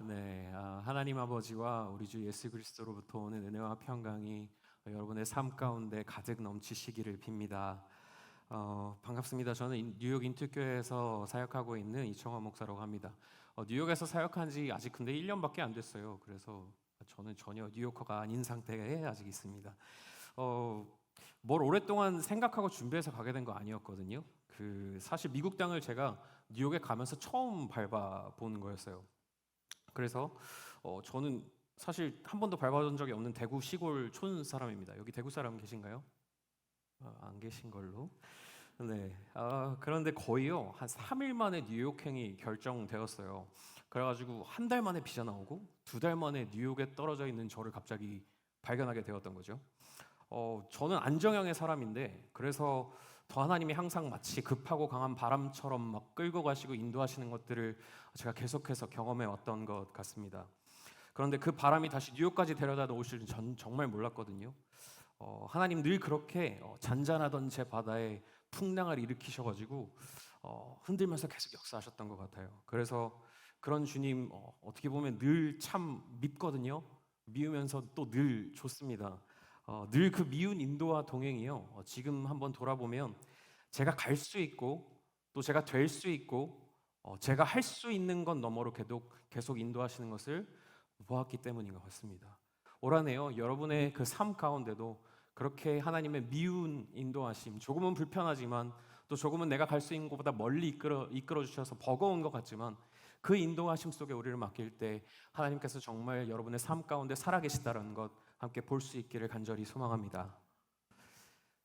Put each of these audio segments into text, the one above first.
네, 하나님 아버지와 우리 주 예수 그리스도로부터 오는 은혜와 평강이 여러분의 삶 가운데 가득 넘치시기를 빕니다. 반갑습니다. 저는 뉴욕 인투교회에서 사역하고 있는 이청환 목사라고 합니다. 뉴욕에서 사역한 지 아직 근데 1년밖에 안 됐어요. 그래서 저는 전혀 뉴요커가 아닌 상태에 아직 있습니다. 뭘 오랫동안 생각하고 준비해서 가게 된 거 아니었거든요. 사실 미국 땅을 제가 뉴욕에 가면서 처음 밟아본 거였어요. 그래서 저는 사실 한 번도 밟아본 적이 없는 대구 시골 촌 사람입니다. 여기 대구 사람 계신가요? 안 계신 걸로. 네. 그런데 거의요 한 3일 만에 뉴욕행이 결정되었어요. 그래가지고 한 달 만에 비자 나오고 2달 만에 뉴욕에 떨어져 있는 저를 갑자기 발견하게 되었던 거죠. 저는 안정형의 사람인데 그래서 더 하나님이 항상 마치 급하고 강한 바람처럼 막 끌고 가시고 인도하시는 것들을 제가 계속해서 경험해 왔던 것 같습니다. 그런데 그 바람이 다시 뉴욕까지 데려다 놓으실 줄 전 정말 몰랐거든요. 하나님 늘 그렇게 잔잔하던 제 바다에 풍랑을 일으키셔가지고 흔들면서 계속 역사하셨던 것 같아요. 그래서 그런 주님 어떻게 보면 늘 참 밉거든요. 미우면서 또 늘 좋습니다. 늘 그 미운 인도와 동행이요. 지금 한번 돌아보면 제가 갈 수 있고 또 제가 될 수 있고 제가 할 수 있는 건 너머로 계속 인도하시는 것을 보았기 때문인 것 같습니다. 올 한해요 여러분의 그 삶 가운데도 그렇게 하나님의 미운 인도하심, 조금은 불편하지만 또 조금은 내가 갈 수 있는 곳보다 멀리 이끌어 주셔서 버거운 것 같지만 그 인도하심 속에 우리를 맡길 때 하나님께서 정말 여러분의 삶 가운데 살아계시다는 것 함께 볼 수 있기를 간절히 소망합니다.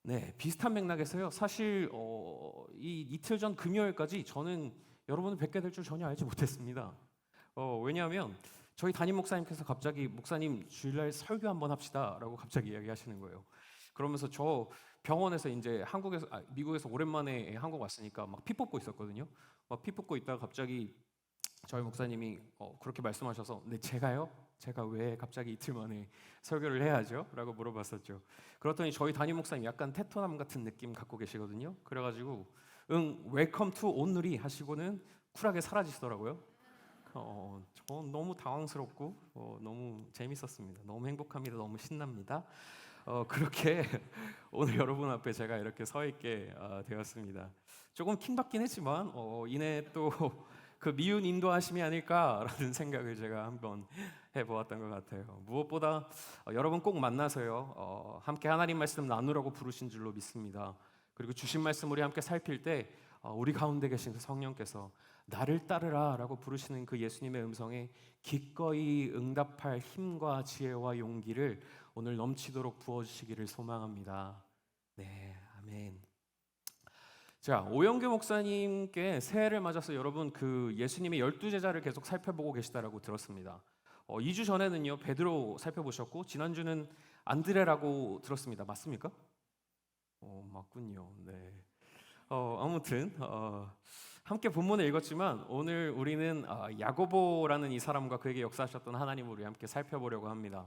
네, 비슷한 맥락에서요. 사실 이 이틀 전 금요일까지 저는 여러분을 뵙게 될 줄 전혀 알지 못했습니다. 왜냐하면 저희 담임 목사님께서 갑자기 목사님 주일날 설교 한번 합시다라고 갑자기 이야기하시는 거예요. 그러면서 저 병원에서 이제 미국에서 오랜만에 한국 왔으니까 막 피 뽑고 있었거든요. 막 피 뽑고 있다가 갑자기 저희 목사님이 그렇게 말씀하셔서 네 제가요? 제가 왜 갑자기 이틀 만에 설교를 해야죠? 라고 물어봤었죠. 그렇더니 저희 담임 목사님 약간 테토남 같은 느낌 갖고 계시거든요. 그래가지고 웰컴 투 온누리 하시고는 쿨하게 사라지시더라고요. 저 너무 당황스럽고 너무 재밌었습니다. 너무 행복합니다. 너무 신납니다. 그렇게 오늘 여러분 앞에 제가 이렇게 서 있게 되었습니다. 조금 킹받긴 했지만 이내 또 그 미운 인도하심이 아닐까라는 생각을 제가 한번 해보았던 것 같아요. 무엇보다 여러분 꼭 만나서요 함께 하나님 말씀 나누라고 부르신 줄로 믿습니다. 그리고 주신 말씀 우리 함께 살필 때 우리 가운데 계신 그 성령께서 나를 따르라라고 부르시는 그 예수님의 음성에 기꺼이 응답할 힘과 지혜와 용기를 오늘 넘치도록 부어주시기를 소망합니다. 네, 아멘. 자, 오영규 목사님께 새해를 맞아서 여러분 그 예수님의 12제자를 계속 살펴보고 계시다라고 들었습니다. 2주 전에는요 베드로 살펴보셨고 지난주는 안드레라고 들었습니다. 맞습니까? 맞군요. 네. 아무튼 함께 본문을 읽었지만 오늘 우리는 야고보라는 이 사람과 그에게 역사하셨던 하나님을 우리 함께 살펴보려고 합니다.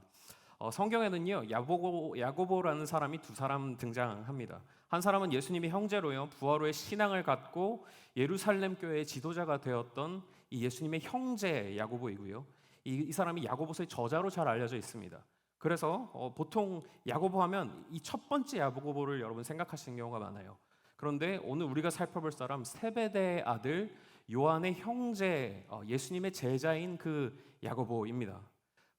성경에는요 야고보라는 사람이 두 사람 등장합니다. 한 사람은 예수님의 형제로요 부활 후에 신앙을 갖고 예루살렘 교회의 지도자가 되었던 이 예수님의 형제 야고보이고요. 이 사람이 야고보서의 저자로 잘 알려져 있습니다. 그래서 보통 야고보 하면 이 첫 번째 야고보를 여러분 생각하시는 경우가 많아요. 그런데 오늘 우리가 살펴볼 사람 세베대의 아들 요한의 형제 예수님의 제자인 그 야고보입니다.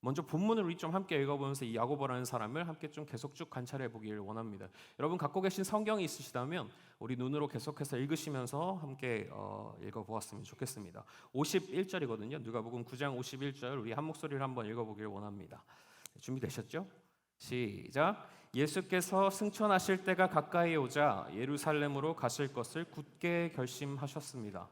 먼저 본문을 우리 좀 함께 읽어보면서 이 야고보라는 사람을 함께 좀 계속 쭉 관찰해 보기를 원합니다. 여러분 갖고 계신 성경이 있으시다면 우리 눈으로 계속해서 읽으시면서 함께 읽어보았으면 좋겠습니다. 51절이거든요. 누가복음 9장 51절 우리 한 목소리를 한번 읽어보기를 원합니다. 준비되셨죠? 시작. 예수께서 승천하실 때가 가까이 오자 예루살렘으로 가실 것을 굳게 결심하셨습니다.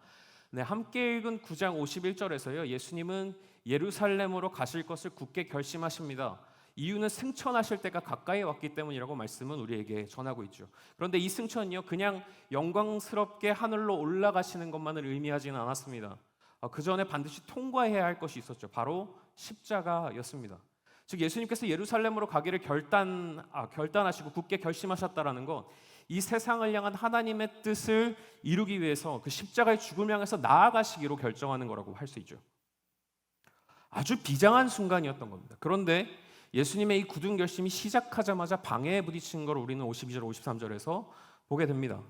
네, 함께 읽은 9장 51절에서요 예수님은 예루살렘으로 가실 것을 굳게 결심하십니다. 이유는 승천하실 때가 가까이 왔기 때문이라고 말씀은 우리에게 전하고 있죠. 그런데 이 승천은요 그냥 영광스럽게 하늘로 올라가시는 것만을 의미하지는 않았습니다. 그 전에 반드시 통과해야 할 것이 있었죠. 바로 십자가였습니다. 즉 예수님께서 예루살렘으로 가기를 결단하시고 굳게 결심하셨다라는 것, 이 세상을 향한 하나님의 뜻을 이루기 위해서 그 십자가의 죽음을 향해서 나아가시기로 결정하는 거라고 할 수 있죠. 아주 비장한 순간이었던 겁니다. 그런데 예수님의 이 굳은 결심이 시작하자마자 방해에 부딪힌 걸 우리는 52절, 53절에서 보게 됩니다.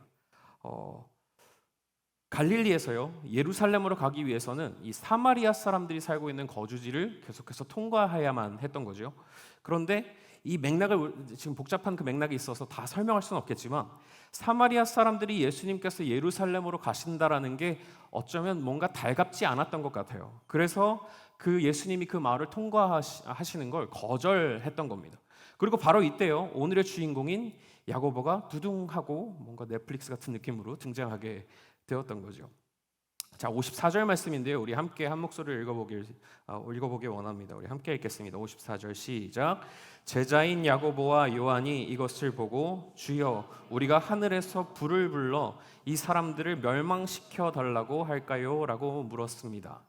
갈릴리에서요, 예루살렘으로 가기 위해서는 이 사마리아 사람들이 살고 있는 거주지를 계속해서 통과해야만 했던 거죠. 그런데 이 맥락을, 지금 복잡한 그 맥락이 있어서 다 설명할 수는 없겠지만, 사마리아 사람들이 예수님께서 예루살렘으로 가신다라는 게 어쩌면 뭔가 달갑지 않았던 것 같아요. 그래서 그 예수님이 그 마을을 통과하시는 걸 거절했던 겁니다. 그리고 바로 이때요, 오늘의 주인공인 야고보가 두둥하고 뭔가 넷플릭스 같은 느낌으로 등장하게 되었던 거죠. 자, 54절 말씀인데요. 우리 함께 한 목소리를 읽어보길 원합니다. 우리 함께 읽겠습니다. 54절 시작. 제자인 야고보와 요한이 이것을 보고 주여 우리가 하늘에서 불을 불러 이 사람들을 멸망시켜 달라고 할까요? 라고 물었습니다.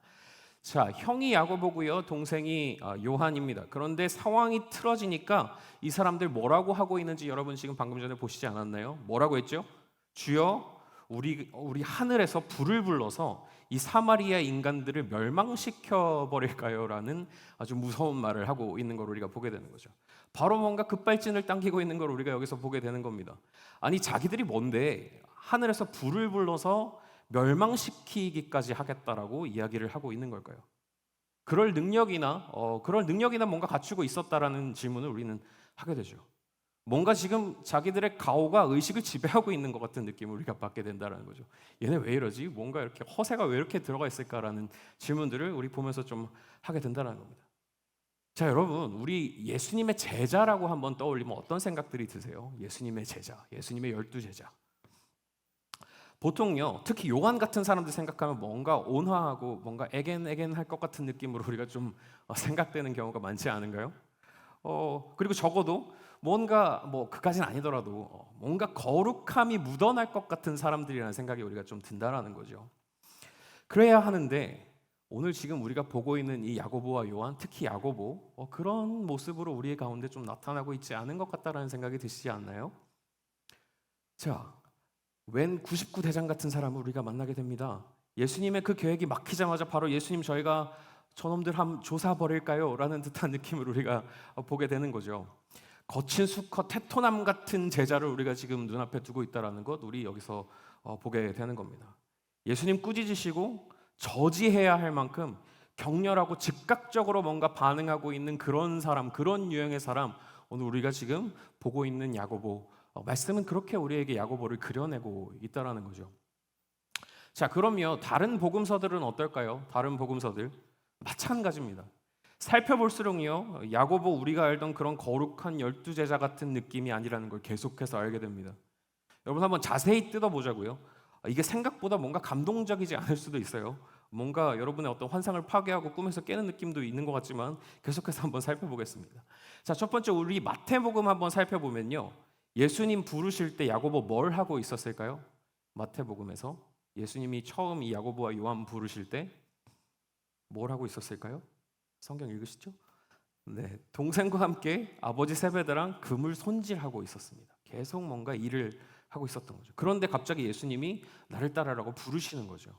자, 형이 야고보고요, 동생이 요한입니다. 그런데 상황이 틀어지니까 이 사람들 뭐라고 하고 있는지 여러분 지금 방금 전에 보시지 않았나요? 뭐라고 했죠? 주여 우리 하늘에서 불을 불러서 이 사마리아 인간들을 멸망시켜 버릴까요? 라는 아주 무서운 말을 하고 있는 걸 우리가 보게 되는 거죠. 바로 뭔가 급발진을 당기고 있는 걸 우리가 여기서 보게 되는 겁니다. 아니, 자기들이 뭔데 하늘에서 불을 불러서 멸망시키기까지 하겠다라고 이야기를 하고 있는 걸까요? 그럴 능력이나 뭔가 갖추고 있었다라는 질문을 우리는 하게 되죠. 뭔가 지금 자기들의 가오가 의식을 지배하고 있는 것 같은 느낌을 우리가 받게 된다는 거죠. 얘네 왜 이러지? 뭔가 이렇게 허세가 왜 이렇게 들어가 있을까라는 질문들을 우리 보면서 좀 하게 된다는 겁니다. 자, 여러분, 우리 예수님의 제자라고 한번 떠올리면 어떤 생각들이 드세요? 예수님의 제자, 예수님의 12제자. 보통요, 특히 요한 같은 사람들 생각하면 뭔가 온화하고 뭔가 애겐애겐 할 것 같은 느낌으로 우리가 좀 생각되는 경우가 많지 않은가요? 그리고 적어도 뭔가 그까지는 아니더라도 뭔가 거룩함이 묻어날 것 같은 사람들이라는 생각이 우리가 좀 든다라는 거죠. 그래야 하는데 오늘 지금 우리가 보고 있는 이 야고보와 요한, 특히 야고보, 그런 모습으로 우리 가운데 좀 나타나고 있지 않은 것 같다라는 생각이 드시지 않나요? 자, 웬 99대장 같은 사람을 우리가 만나게 됩니다. 예수님의 그 계획이 막히자마자 바로 예수님 저희가 저놈들 한번 조사 버릴까요? 라는 듯한 느낌을 우리가 보게 되는 거죠. 거친 수컷 테토남 같은 제자를 우리가 지금 눈앞에 두고 있다는 것, 우리 여기서 보게 되는 겁니다. 예수님 꾸짖으시고 저지해야 할 만큼 격렬하고 즉각적으로 뭔가 반응하고 있는 그런 사람, 그런 유형의 사람, 오늘 우리가 지금 보고 있는 야고보, 말씀은 그렇게 우리에게 야고보를 그려내고 있다는 거죠. 자, 그러면 다른 복음서들은 어떨까요? 다른 복음서들 마찬가지입니다. 살펴볼수록요, 야고보 우리가 알던 그런 거룩한 12제자 같은 느낌이 아니라는 걸 계속해서 알게 됩니다. 여러분 한번 자세히 뜯어보자고요. 이게 생각보다 뭔가 감동적이지 않을 수도 있어요. 뭔가 여러분의 어떤 환상을 파괴하고 꿈에서 깨는 느낌도 있는 것 같지만 계속해서 한번 살펴보겠습니다. 자, 첫 번째 우리 마태복음 한번 살펴보면요, 예수님 부르실 때 야고보 뭘 하고 있었을까요? 마태복음에서 예수님이 처음 이 야고보와 요한 부르실 때 뭘 하고 있었을까요? 성경 읽으시죠? 네, 동생과 함께 아버지 세베대랑 금을 손질하고 있었습니다. 계속 뭔가 일을 하고 있었던 거죠. 그런데 갑자기 예수님이 나를 따라라고 부르시는 거죠.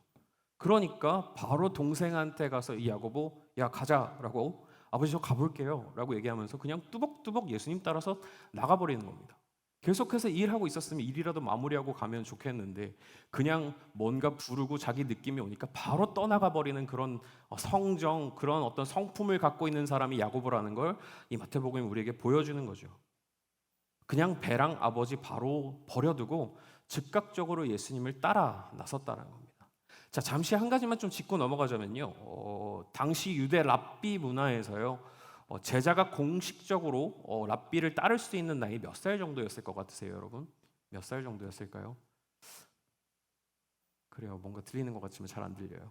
그러니까 바로 동생한테 가서 이 야고보, 야 가자라고, 아버지 저 가볼게요 라고 얘기하면서 그냥 뚜벅뚜벅 예수님 따라서 나가버리는 겁니다. 계속해서 일하고 있었으면 일이라도 마무리하고 가면 좋겠는데 그냥 뭔가 부르고 자기 느낌이 오니까 바로 떠나가 버리는 그런 성정, 그런 어떤 성품을 갖고 있는 사람이 야고보라는 걸 이 마태복음이 우리에게 보여주는 거죠. 그냥 배랑 아버지 바로 버려두고 즉각적으로 예수님을 따라 나섰다는 겁니다. 자, 잠시 한 가지만 좀 짚고 넘어가자면요, 당시 유대 랍비 문화에서요, 제자가 공식적으로 랍비를 따를 수 있는 나이 몇 살 정도였을 것 같으세요, 여러분? 몇 살 정도였을까요? 그래요, 뭔가 들리는 것 같지만 잘 안 들려요.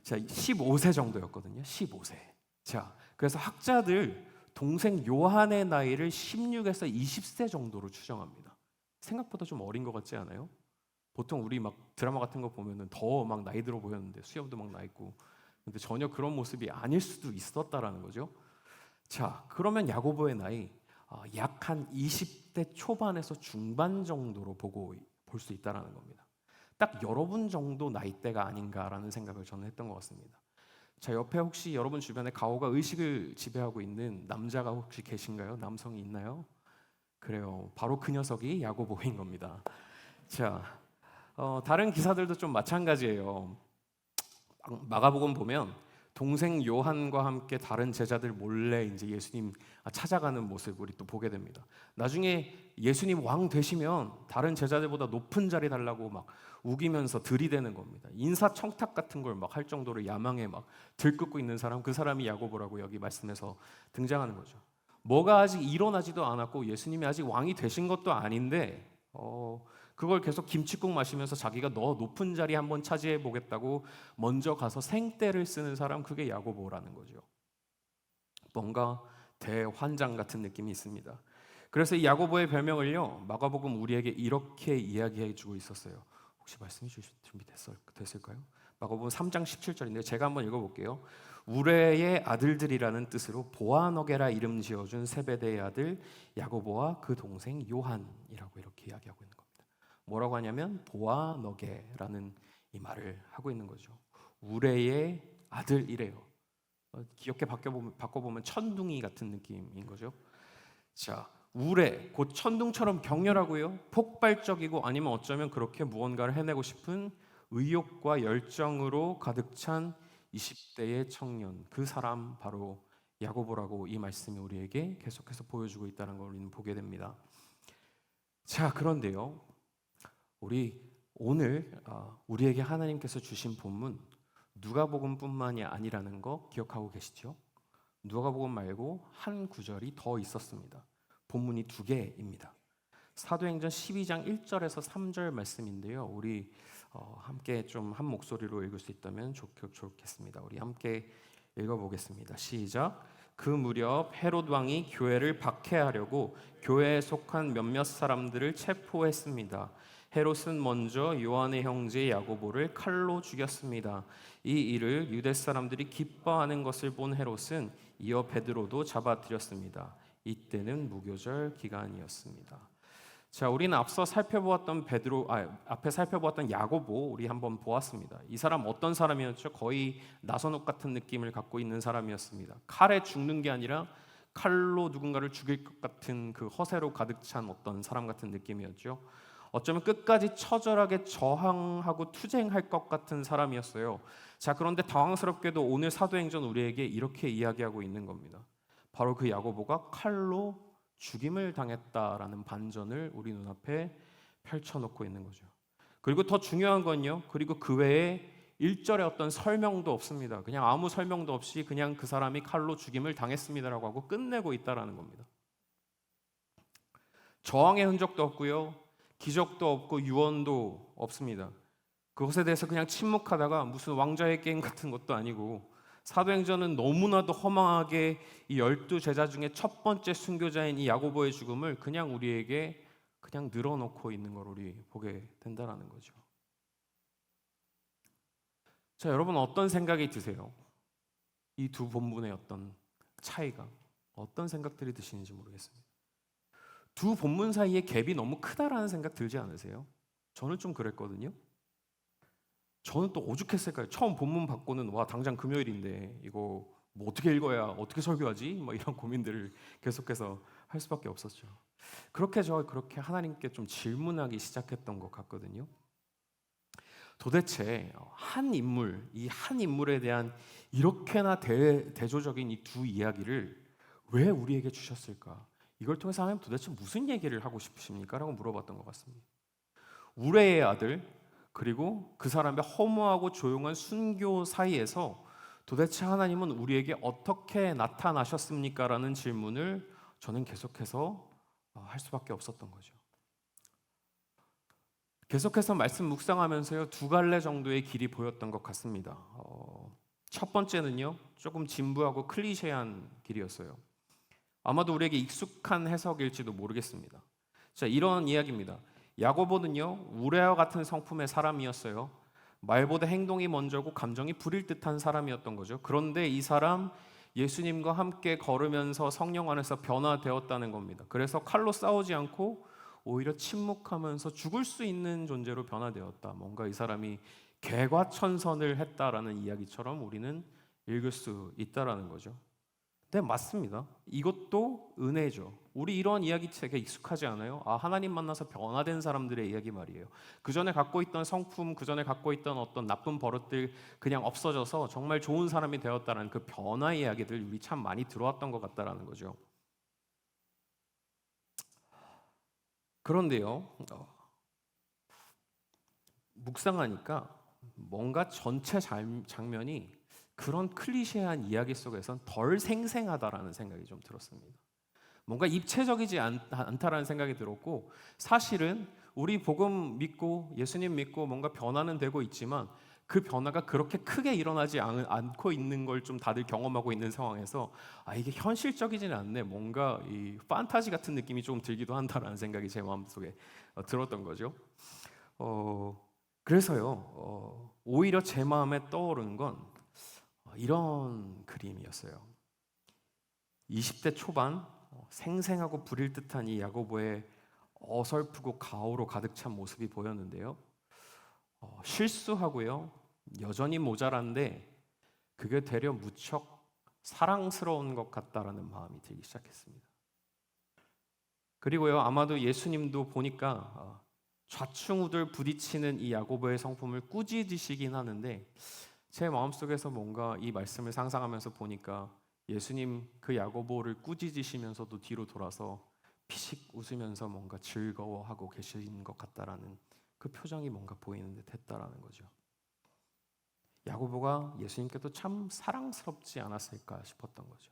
자, 15세 정도였거든요. 15세. 자, 그래서 학자들 동생 요한의 나이를 16에서 20세 정도로 추정합니다. 생각보다 좀 어린 것 같지 않아요? 보통 우리 막 드라마 같은 거 보면은 더 막 나이 들어 보였는데 수염도 막 나 있고, 근데 전혀 그런 모습이 아닐 수도 있었다라는 거죠. 자, 그러면 야고보의 나이 약 한 20대 초반에서 중반 정도로 볼 수 있다라는 겁니다. 딱 여러분 정도 나이대가 아닌가라는 생각을 저는 했던 것 같습니다. 자, 옆에 혹시 여러분 주변에 가오가 의식을 지배하고 있는 남자가 혹시 계신가요? 남성이 있나요? 그래요. 바로 그 녀석이 야고보인 겁니다. 자, 다른 기사들도 좀 마찬가지예요. 마가복음 보면 동생 요한과 함께 다른 제자들 몰래 이제 예수님 찾아가는 모습 우리 또 보게 됩니다. 나중에 예수님 왕 되시면 다른 제자들보다 높은 자리 달라고 막 우기면서 들이대는 겁니다. 인사청탁 같은 걸 막 할 정도로 야망에 막 들끓고 있는 사람, 그 사람이 야고보라고 여기 말씀에서 등장하는 거죠. 뭐가 아직 일어나지도 않았고 예수님이 아직 왕이 되신 것도 아닌데 그걸 계속 김칫국 마시면서 자기가 더 높은 자리 한번 차지해 보겠다고 먼저 가서 생떼를 쓰는 사람, 그게 야고보라는 거죠. 뭔가 대환장 같은 느낌이 있습니다. 그래서 이 야고보의 별명을요, 마가복음 우리에게 이렇게 이야기해 주고 있었어요. 혹시 말씀해 주실 준비 됐을까요? 마가복음 3장 17절인데 제가 한번 읽어볼게요. 우레의 아들들이라는 뜻으로 보아너게라 이름 지어준 세베대의 아들 야고보와 그 동생 요한이라고 이렇게 이야기하고 있는 겁니다. 뭐라고 하냐면 보아너게라는 이 말을 하고 있는 거죠. 우레의 아들이래요. 귀엽게 바꿔보면 천둥이 같은 느낌인 거죠. 자, 우레 곧 천둥처럼 격렬하고요, 폭발적이고 아니면 어쩌면 그렇게 무언가를 해내고 싶은 의욕과 열정으로 가득 찬 20대의 청년, 그 사람 바로 야고보라고 이 말씀이 우리에게 계속해서 보여주고 있다는 걸 우리는 보게 됩니다. 자, 그런데요, 우리 오늘 우리에게 하나님께서 주신 본문 누가복음뿐만이 아니라는 거 기억하고 계시죠? 누가복음 말고 한 구절이 더 있었습니다. 본문이 두 개입니다. 사도행전 12장 1절에서 3절 말씀인데요. 우리 함께 좀 한 목소리로 읽을 수 있다면 좋겠습니다. 우리 함께 읽어보겠습니다. 시작. 그 무렵 헤롯 왕이 교회를 박해하려고 교회에 속한 몇몇 사람들을 체포했습니다. 헤롯은 먼저 요한의 형제 야고보를 칼로 죽였습니다. 이 일을 유대 사람들이 기뻐하는 것을 본 헤롯은 이어 베드로도 잡아들였습니다. 이때는 무교절 기간이었습니다. 자, 우리는 앞에 살펴보았던 야고보 우리 한번 보았습니다. 이 사람 어떤 사람이었죠? 거의 나선옥 같은 느낌을 갖고 있는 사람이었습니다. 칼에 죽는 게 아니라 칼로 누군가를 죽일 것 같은 그 허세로 가득 찬 어떤 사람 같은 느낌이었죠. 어쩌면 끝까지 처절하게 저항하고 투쟁할 것 같은 사람이었어요. 자, 그런데 당황스럽게도 오늘 사도행전 우리에게 이렇게 이야기하고 있는 겁니다. 바로 그 야고보가 칼로 죽임을 당했다라는 반전을 우리 눈앞에 펼쳐놓고 있는 거죠. 그리고 더 중요한 건요, 그리고 그 외에 1절에 어떤 설명도 없습니다. 그냥 아무 설명도 없이 그냥 그 사람이 칼로 죽임을 당했습니다라고 하고 끝내고 있다라는 겁니다. 저항의 흔적도 없고요, 기적도 없고 유언도 없습니다. 그것에 대해서 그냥 침묵하다가 무슨 왕좌의 게임 같은 것도 아니고, 사도행전은 너무나도 허망하게 이 12제자 중에 첫 번째 순교자인 이 야고보의 죽음을 그냥 우리에게 그냥 늘어놓고 있는 걸 우리 보게 된다는 거죠. 자, 여러분 어떤 생각이 드세요? 이 두 본문의 어떤 차이가, 어떤 생각들이 드시는지 모르겠습니다. 두 본문 사이에 갭이 너무 크다라는 생각 들지 않으세요? 저는 좀 그랬거든요. 저는 또 오죽했을까요? 처음 본문 받고는 와, 당장 금요일인데 이거 뭐 어떻게 읽어야 어떻게 설교하지? 뭐 이런 고민들을 계속해서 할 수밖에 없었죠. 그렇게 하나님께 좀 질문하기 시작했던 것 같거든요. 도대체 이 한 인물에 대한 이렇게나 대조적인 이 두 이야기를 왜 우리에게 주셨을까? 이걸 통해서 하나님 도대체 무슨 얘기를 하고 싶으십니까? 라고 물어봤던 것 같습니다. 우레의 아들, 그리고 그 사람의 허무하고 조용한 순교 사이에서 도대체 하나님은 우리에게 어떻게 나타나셨습니까? 라는 질문을 저는 계속해서 할 수밖에 없었던 거죠. 계속해서 말씀 묵상하면서요, 두 갈래 정도의 길이 보였던 것 같습니다. 첫 번째는요, 조금 진부하고 클리셰한 길이었어요. 아마도 우리에게 익숙한 해석일지도 모르겠습니다. 자, 이런 이야기입니다. 야고보는요, 우레와 같은 성품의 사람이었어요. 말보다 행동이 먼저고 감정이 불일 듯한 사람이었던 거죠. 그런데 이 사람 예수님과 함께 걸으면서 성령 안에서 변화되었다는 겁니다. 그래서 칼로 싸우지 않고 오히려 침묵하면서 죽을 수 있는 존재로 변화되었다. 뭔가 이 사람이 개과천선을 했다라는 이야기처럼 우리는 읽을 수 있다라는 거죠. 네, 맞습니다. 이것도 은혜죠. 우리 이런 이야기 되게 익숙하지 않아요? 하나님 만나서 변화된 사람들의 이야기 말이에요. 그 전에 갖고 있던 성품, 그 전에 갖고 있던 어떤 나쁜 버릇들 그냥 없어져서 정말 좋은 사람이 되었다는 그 변화 이야기들 우리 참 많이 들어왔던 것 같다라는 거죠. 그런데요, 묵상하니까 뭔가 전체 장면이 그런 클리셰한 이야기 속에선 덜 생생하다라는 생각이 좀 들었습니다. 뭔가 입체적이지 않다라는 생각이 들었고, 사실은 우리 복음 믿고 예수님 믿고 뭔가 변화는 되고 있지만 그 변화가 그렇게 크게 일어나지 않고 있는 걸 좀 다들 경험하고 있는 상황에서 이게 현실적이지는 않네, 뭔가 이 판타지 같은 느낌이 좀 들기도 한다라는 생각이 제 마음속에 들었던 거죠. 그래서요, 오히려 제 마음에 떠오른 건 이런 그림이었어요. 20대 초반 생생하고 불일 듯한 이 야고보의 어설프고 가오로 가득 찬 모습이 보였는데요. 실수하고요, 여전히 모자란데 그게 되려 무척 사랑스러운 것 같다라는 마음이 들기 시작했습니다. 그리고요, 아마도 예수님도 보니까 좌충우돌 부딪히는 이 야고보의 성품을 꾸짖으시긴 하는데, 제 마음속에서 뭔가 이 말씀을 상상하면서 보니까 예수님 그 야고보를 꾸짖으시면서도 뒤로 돌아서 피식 웃으면서 뭔가 즐거워하고 계신 것 같다라는 그 표정이 뭔가 보이는 듯 했다라는 거죠. 야고보가 예수님께도 참 사랑스럽지 않았을까 싶었던 거죠.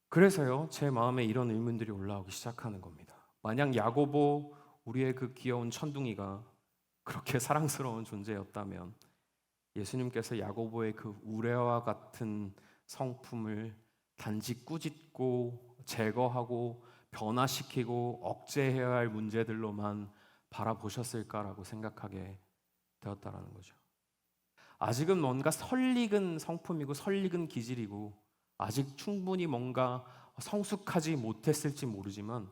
그래서요, 제 마음에 이런 의문들이 올라오기 시작하는 겁니다. 만약 야고보, 우리의 그 귀여운 천둥이가 그렇게 사랑스러운 존재였다면 예수님께서 야고보의 그 우레와 같은 성품을 단지 꾸짖고 제거하고 변화시키고 억제해야 할 문제들로만 바라보셨을까라고 생각하게 되었다라는 거죠. 아직은 뭔가 설익은 성품이고 설익은 기질이고 아직 충분히 뭔가 성숙하지 못했을지 모르지만,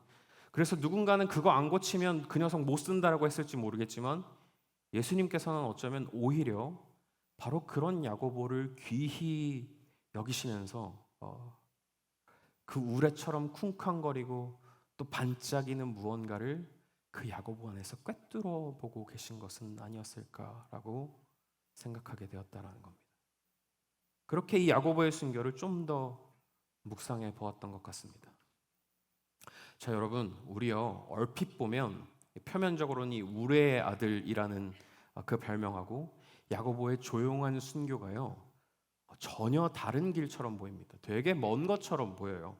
그래서 누군가는 그거 안 고치면 그 녀석 못 쓴다라고 했을지 모르겠지만, 예수님께서는 어쩌면 오히려 바로 그런 야고보를 귀히 여기시면서 그 우레처럼 쿵쾅거리고 또 반짝이는 무언가를 그 야고보 안에서 꿰뚫어 보고 계신 것은 아니었을까라고 생각하게 되었다라는 겁니다. 그렇게 이 야고보의 순교를 좀 더 묵상해 보았던 것 같습니다. 자, 여러분, 우리요 얼핏 보면 표면적으로는 이 우레의 아들이라는 그 별명하고 야고보의 조용한 순교가요 전혀 다른 길처럼 보입니다. 되게 먼 것처럼 보여요.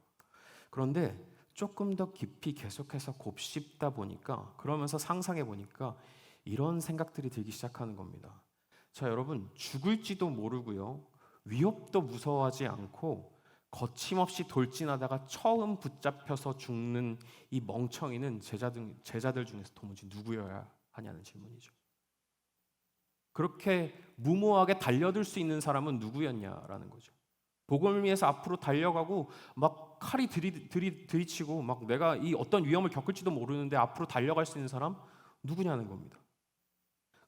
그런데 조금 더 깊이 계속해서 곱씹다 보니까, 그러면서 상상해 보니까 이런 생각들이 들기 시작하는 겁니다. 자, 여러분, 죽을지도 모르고요, 위협도 무서워하지 않고 거침없이 돌진하다가 처음 붙잡혀서 죽는 이 멍청이는 제자들 중에서 도무지 누구여야 하냐는 질문이죠. 그렇게 무모하게 달려들 수 있는 사람은 누구였냐라는 거죠. 복음을 위해서 앞으로 달려가고 막 칼이 들이치고 막 내가 이 어떤 위험을 겪을지도 모르는데 앞으로 달려갈 수 있는 사람 누구냐는 겁니다.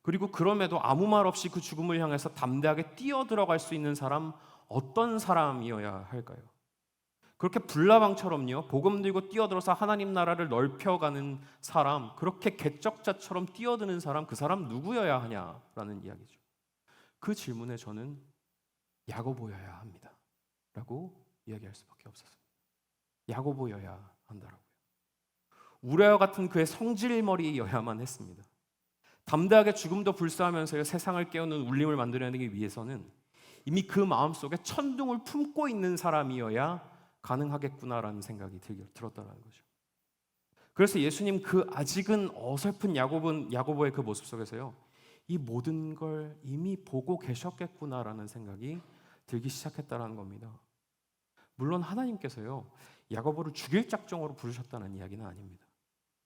그리고 그럼에도 아무 말 없이 그 죽음을 향해서 담대하게 뛰어들어갈 수 있는 사람, 어떤 사람이어야 할까요? 그렇게 불나방처럼요, 복음 들고 뛰어들어서 하나님 나라를 넓혀가는 사람, 그렇게 개척자처럼 뛰어드는 사람, 그 사람 누구여야 하냐라는 이야기죠. 그 질문에 저는 야고보여야 합니다 라고 이야기할 수밖에 없었습니다. 야고보여야 한다라고요. 우레와 같은 그의 성질머리여야만 했습니다. 담대하게 죽음도 불사하면서 세상을 깨우는 울림을 만들어내기 위해서는 이미 그 마음속에 천둥을 품고 있는 사람이어야 가능하겠구나라는 생각이 들었다는 거죠. 그래서 예수님 그 아직은 어설픈 야고보의 그 모습 속에서요, 이 모든 걸 이미 보고 계셨겠구나라는 생각이 들기 시작했다는 겁니다. 물론 하나님께서요 야고보를 죽일 작정으로 부르셨다는 이야기는 아닙니다.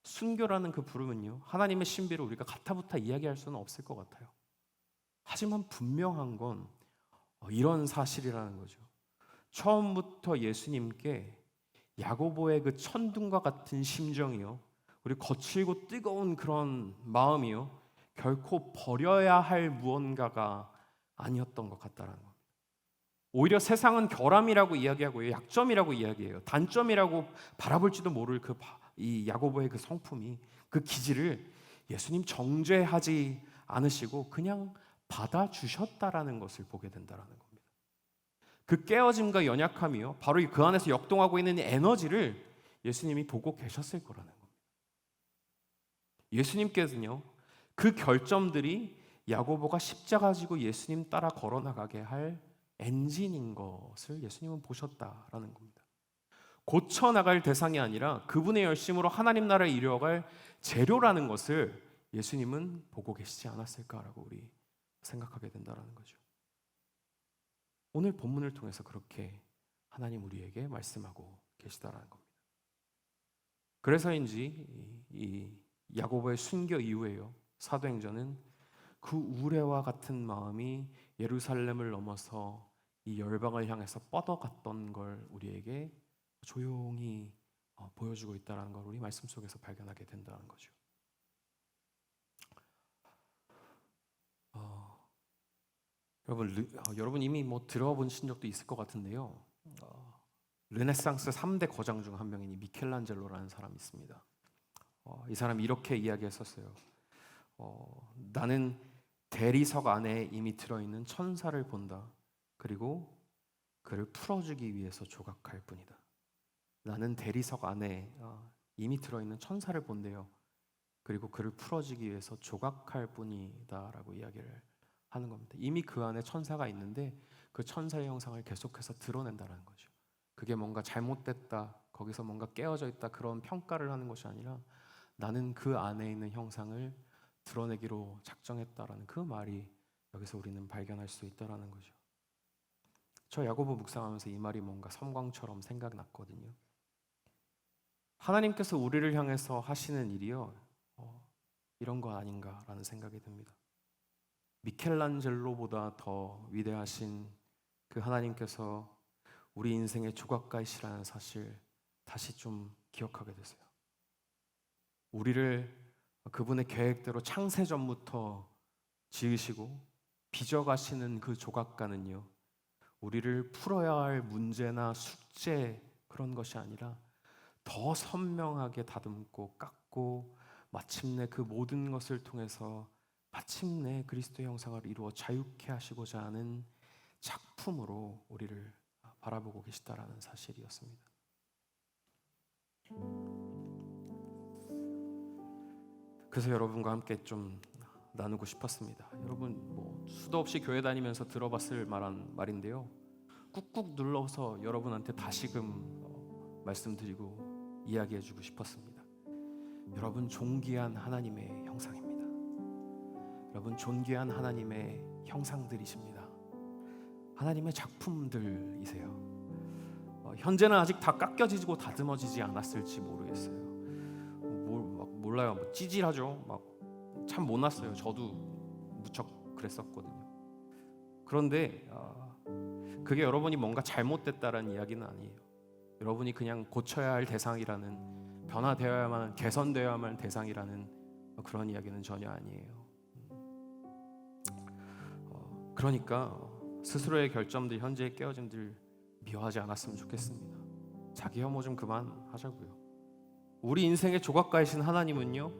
순교라는 그 부름은요, 하나님의 신비를 우리가 가타부타 이야기할 수는 없을 것 같아요. 하지만 분명한 건 이런 사실이라는 거죠. 처음부터 예수님께 야고보의 그 천둥과 같은 심정이요, 우리 거칠고 뜨거운 그런 마음이요, 결코 버려야 할 무언가가 아니었던 것 같다라는 겁니다. 오히려 세상은 결함이라고 이야기하고요, 약점이라고 이야기해요. 단점이라고 바라볼지도 모를 이 야고보의 그 성품이, 그 기질을 예수님 정죄하지 않으시고 그냥 받아주셨다라는 것을 보게 된다라는 겁니다. 그 깨어짐과 연약함이요, 바로 그 안에서 역동하고 있는 에너지를 예수님이 보고 계셨을 거라는 겁니다. 예수님께서는요, 그 결점들이 야고보가 십자가 지고 예수님 따라 걸어나가게 할 엔진인 것을 예수님은 보셨다라는 겁니다. 고쳐나갈 대상이 아니라 그분의 열심으로 하나님 나라에 이루어갈 재료라는 것을 예수님은 보고 계시지 않았을까라고 우리 생각하게 된다는 거죠. 오늘 본문을 통해서 그렇게 하나님 우리에게 말씀하고 계시다라는 겁니다. 그래서인지 이 야고보의 순교 이후에요, 사도행전은 그 우레와 같은 마음이 예루살렘을 넘어서 이 열방을 향해서 뻗어갔던 걸 우리에게 조용히 보여주고 있다는 걸 우리 말씀 속에서 발견하게 된다는 거죠. 여러분 이미 들어보신 적도 있을 것 같은데요. 르네상스 3대 거장 중 한 명인 미켈란젤로라는 사람이 있습니다. 이 사람이 이렇게 이야기했었어요. 나는 대리석 안에 이미 들어있는 천사를 본다. 그리고 그를 풀어주기 위해서 조각할 뿐이다. 나는 대리석 안에 이미 들어있는 천사를 본대요. 그리고 그를 풀어주기 위해서 조각할 뿐이다 라고 이야기를 하는 겁니다. 이미 그 안에 천사가 있는데 그 천사의 형상을 계속해서 드러낸다는 거죠. 그게 뭔가 잘못됐다, 거기서 뭔가 깨어져 있다, 그런 평가를 하는 것이 아니라 나는 그 안에 있는 형상을 드러내기로 작정했다라는 그 말이 여기서 우리는 발견할 수 있다라는 거죠. 저 야고보 묵상하면서 이 말이 뭔가 섬광처럼 생각났거든요. 하나님께서 우리를 향해서 하시는 일이요, 이런 거 아닌가라는 생각이 듭니다. 미켈란젤로보다 더 위대하신 그 하나님께서 우리 인생의 조각가이시라는 사실 다시 좀 기억하게 되세요. 우리를 그분의 계획대로 창세 전부터 지으시고 빚어가시는 그 조각가는요, 우리를 풀어야 할 문제나 숙제 그런 것이 아니라 더 선명하게 다듬고 깎고 마침내 그 모든 것을 통해서 마침내 그리스도의 형상을 이루어 자유케 하시고자 하는 작품으로 우리를 바라보고 계시다라는 사실이었습니다. 그래서 여러분과 함께 좀 나누고 싶었습니다. 여러분 수도 없이 교회 다니면서 들어봤을 만한 말인데요, 꾹꾹 눌러서 여러분한테 다시금 말씀드리고 이야기해주고 싶었습니다. 여러분 존귀한 하나님의 형상입니다. 여러분 존귀한 하나님의 형상들이십니다. 하나님의 작품들이세요. 현재는 아직 다 깎여지고 다듬어지지 않았을지 모르겠어요. 몰라요. 찌질하죠. 참 못났어요. 저도 무척 그랬었거든요. 그런데 그게 여러분이 뭔가 잘못됐다라는 이야기는 아니에요. 여러분이 그냥 고쳐야 할 대상이라는, 변화되어야만, 개선되어야만 할 대상이라는 그런 이야기는 전혀 아니에요. 그러니까 스스로의 결점들, 현재의 깨어짐들 미워하지 않았으면 좋겠습니다. 자기 혐오 좀 그만하자고요. 우리 인생의 조각가이신 하나님은요,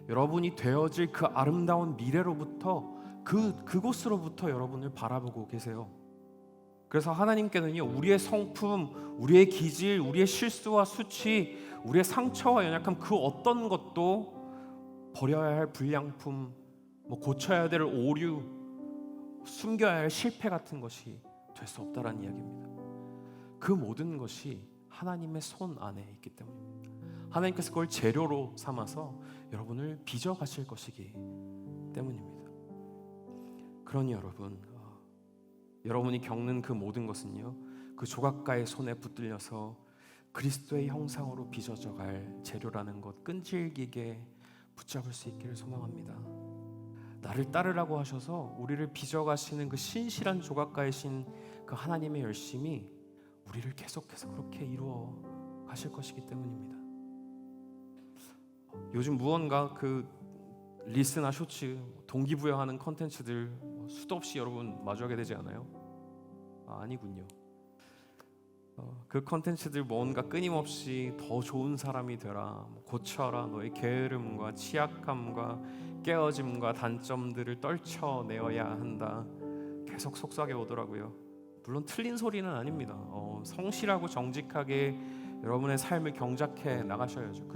여러분이 되어질 그 아름다운 미래로부터 그곳으로부터 여러분을 바라보고 계세요. 그래서 하나님께는요, 우리의 성품, 우리의 기질, 우리의 실수와 수치, 우리의 상처와 연약함 그 어떤 것도 버려야 할 불량품, 고쳐야 될 오류, 숨겨야 할 실패 같은 것이 될 수 없다라는 이야기입니다. 그 모든 것이 하나님의 손 안에 있기 때문입니다. 하나님께서 그걸 재료로 삼아서 여러분을 빚어가실 것이기 때문입니다. 그러니 여러분이 겪는 그 모든 것은요, 그 조각가의 손에 붙들려서 그리스도의 형상으로 빚어져 갈 재료라는 것 끈질기게 붙잡을 수 있기를 소망합니다. 나를 따르라고 하셔서 우리를 빚어가시는 그 신실한 조각가이신 그 하나님의 열심이 우리를 계속해서 그렇게 이루어 가실 것이기 때문입니다. 요즘 무언가 그 릴스나 쇼츠, 동기부여하는 컨텐츠들 수도 없이 여러분 마주하게 되지 않아요? 아니군요. 그 컨텐츠들 뭔가 끊임없이 더 좋은 사람이 되라, 고쳐라, 너의 게으름과 취약함과 깨어짐과 단점들을 떨쳐내어야 한다, 계속 속삭여 오더라고요. 물론 틀린 소리는 아닙니다. 성실하고 정직하게 여러분의 삶을 경작해 나가셔야죠.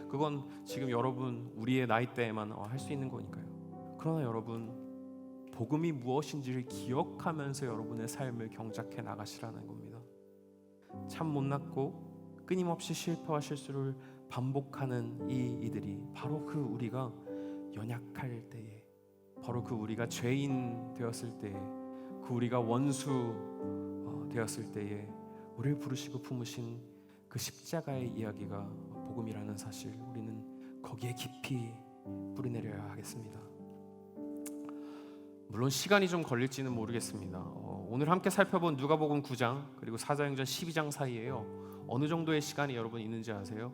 그건 지금 여러분 우리의 나이대에만 할 수 있는 거니까요. 그러나 여러분, 복음이 무엇인지를 기억하면서 여러분의 삶을 경작해 나가시라는 겁니다. 참 못났고 끊임없이 실패와 실수를 반복하는 이들이 바로 그 우리가 연약할 때에, 바로 그 우리가 죄인 되었을 때에, 그 우리가 원수 되었을 때에 우리를 부르시고 품으신 그 십자가의 이야기가 복음이라는 사실, 우리는 거기에 깊이 뿌리내려야 하겠습니다. 물론 시간이 좀 걸릴지는 모르겠습니다. 오늘 함께 살펴본 누가복음 9장 그리고 사도행전 12장 사이에요, 어느 정도의 시간이 여러분 있는지 아세요?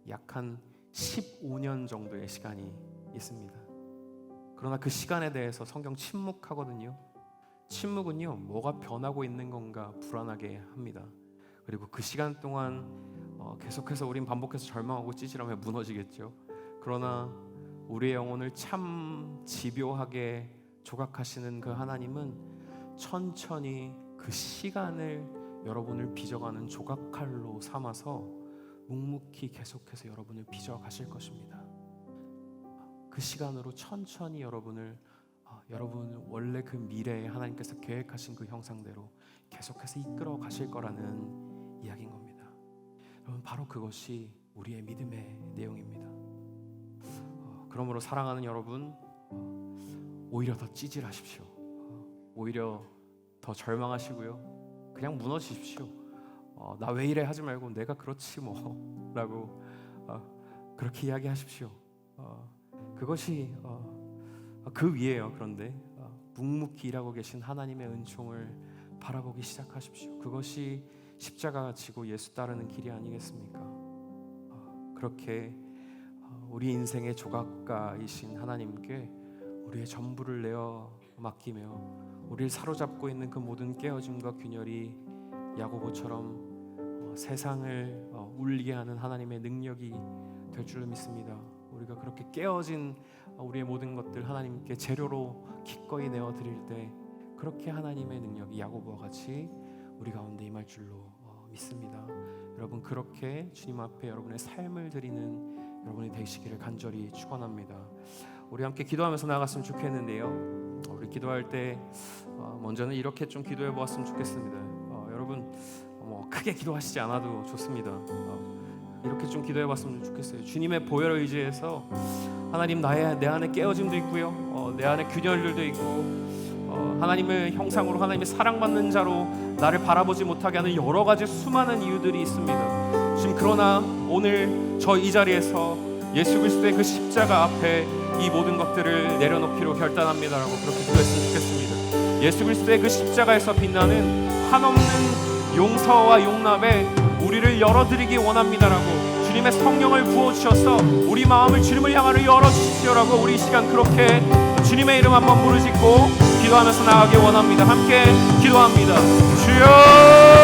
약 한 15년 정도의 시간이 있습니다. 그러나 그 시간에 대해서 성경 침묵하거든요. 침묵은요, 뭐가 변하고 있는 건가 불안하게 합니다. 그리고 그 시간 동안 계속해서 우린 반복해서 절망하고 찌질하며 무너지겠죠. 그러나 우리의 영혼을 참 집요하게 조각하시는 그 하나님은 천천히 그 시간을 여러분을 빚어가는 조각칼로 삼아서 묵묵히 계속해서 여러분을 빚어가실 것입니다. 그 시간으로 천천히 여러분 원래 그 미래에 하나님께서 계획하신 그 형상대로 계속해서 이끌어 가실 거라는 이야기인 겁니다. 여러분, 바로 그것이 우리의 믿음의 내용입니다. 그러므로 사랑하는 여러분, 오히려 더 찌질하십시오. 오히려 더 절망하시고요, 그냥 무너지십시오. 나 왜 이래 하지 말고 내가 그렇지 뭐 라고 그렇게 이야기하십시오. 그것이 그 위에요. 그런데 묵묵히 일하고 계신 하나님의 은총을 바라보기 시작하십시오. 그것이 십자가가 지고 예수 따르는 길이 아니겠습니까? 그렇게 우리 인생의 조각가이신 하나님께 우리의 전부를 내어 맡기며 우리를 사로잡고 있는 그 모든 깨어짐과 균열이 야고보처럼 세상을 울리게 하는 하나님의 능력이 될 줄로 믿습니다. 우리가 그렇게 깨어진 우리의 모든 것들 하나님께 재료로 기꺼이 내어드릴 때 그렇게 하나님의 능력이 야고보와 같이 우리 가운데 임할 줄로 믿습니다. 여러분, 그렇게 주님 앞에 여러분의 삶을 드리는 여러분이 되시기를 간절히 축원합니다. 우리 함께 기도하면서 나갔으면 좋겠는데요, 우리 기도할 때 먼저는 이렇게 좀 기도해 보았으면 좋겠습니다. 여러분, 크게 기도하시지 않아도 좋습니다. 이렇게 좀 기도해 봤으면 좋겠어요. 주님의 보혈을 의지해서 하나님, 내 안에 깨어짐도 있고요, 내 안에 균열들도 있고, 하나님의 형상으로 하나님의 사랑받는 자로 나를 바라보지 못하게 하는 여러 가지 수많은 이유들이 있습니다. 지금 그러나 오늘 저 이 자리에서 예수 그리스도의 그 십자가 앞에 이 모든 것들을 내려놓기로 결단합니다라고 그렇게 기도했으면 좋겠습니다. 예수 그리스도의 그 십자가에서 빛나는 한없는 용서와 용납에 우리를 열어드리기 원합니다라고, 주님의 성령을 부어주셔서 우리 마음을 주님을 향하여 열어주십시오라고 우리 이 시간 그렇게 주님의 이름 한번 부르짖고 기도하면서 나가기 원합니다. 함께 기도합니다. 주여!